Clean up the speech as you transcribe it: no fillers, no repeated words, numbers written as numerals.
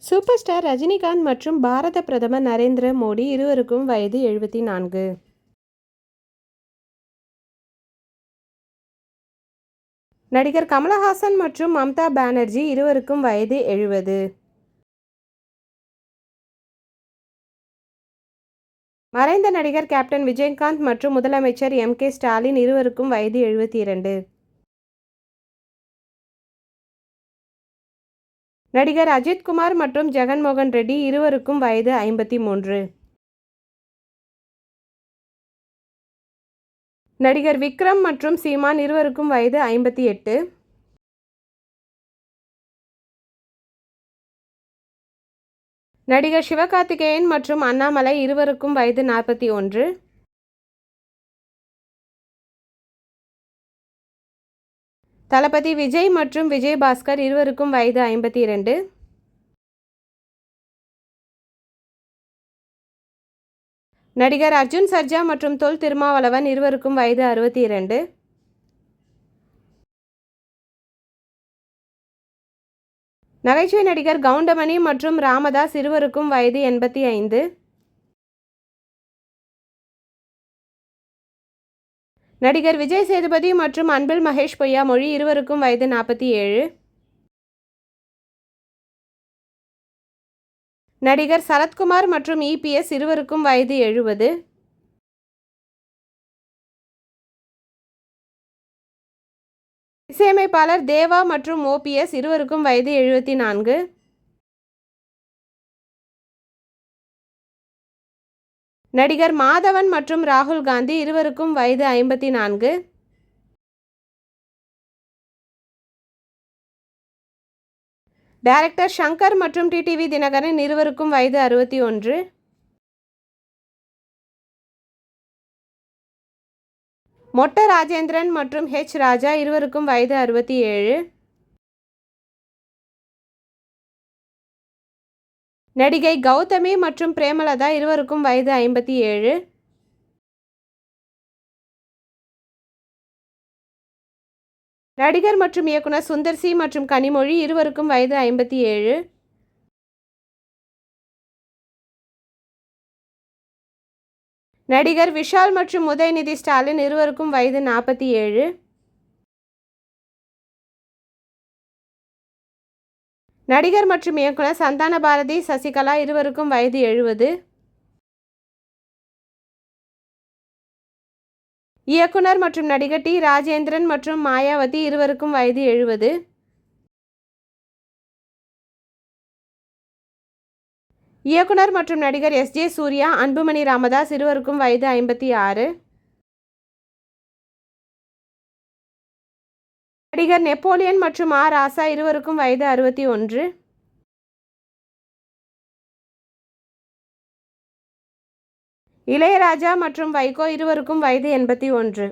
Super star Rajinikanth மற்றும் பாரத பிரதமர் நரேந்திர மோடி இருவருக்கும் வயது 74. நடிகர் கமலஹாசன் மற்றும் மம்தா பானர்ஜி இருவருக்கும் வயது 70. மறைந்த நடிகர் கேப்டன் விஜயகாந்த் மற்றும் முதலமைச்சர் M.K. ஸ்டாலின் இருவருக்கும் வயது 72. நடிகர் அஜித் குமார் மற்றும் ஜெகன்மோகன் ரெட்டி இருவருக்கும் வயது 53. நடிகர் விக்ரம் மற்றும் சீமான் இருவருக்கும் வயது 58. நடிகர் சிவகார்த்திகேயன் மற்றும் அண்ணாமலை இருவருக்கும் வயது 41. தளபதி விஜய் மற்றும் விஜயபாஸ்கர் இருவருக்கும் வயது 52. நடிகர் அர்ஜுன் சர்ஜா மற்றும் தொல் திருமாவளவன் இருவருக்கும் வயது 62. நகைச்சுவை நடிகர் கவுண்டமணி மற்றும் ராமதாஸ் இருவருக்கும் வயது 85. நடிகர் விஜய் சேதுபதி மற்றும் அன்பில் மகேஷ் பொய்யாமொழி இருவருக்கும் வயது 47. நடிகர் சரத்குமார் மற்றும் EPS இருவருக்கும் வயது 70. இசையமைப்பாளர் தேவா மற்றும் OPS இருவருக்கும் வயது 74. நடிகர் மாதவன் மற்றும் ராகுல் காந்தி இருவருக்கும் வயது 54. டைரக்டர் சங்கர் மற்றும் TTV தினகரன் இருவருக்கும் வயது 61. மொட்ட ராஜேந்திரன் மற்றும் H. ராஜா இருவருக்கும் வயது 67. நடிகை கௌதமி மற்றும் பிரேமலதா இருவருக்கும் வயது 57. நடிகர் மற்றும் இயக்குனர் சுந்தர் சி மற்றும் கனிமொழி இருவருக்கும் வயது 57. நடிகர் விஷால் மற்றும் உதயநிதி ஸ்டாலின் இருவருக்கும் வயது 47. நடிகர் மற்றும் இயக்குனர் சந்தான பாரதி சசிகலா இருவருக்கும் வயது 70. இயக்குனர் மற்றும் நடிகர் T. ராஜேந்திரன் மற்றும் மாயாவதி இருவருக்கும் வயது 70. இயக்குனர் மற்றும் நடிகர் S.J. சூர்யா அன்புமணி ராமதாஸ் இருவருக்கும் வயது 56. நடிகர் நெப்போலியன் மற்றும் R. ராசா இருவருக்கும் வயது 61. இளையராஜா மற்றும் வைகோ இருவருக்கும் வயது 81.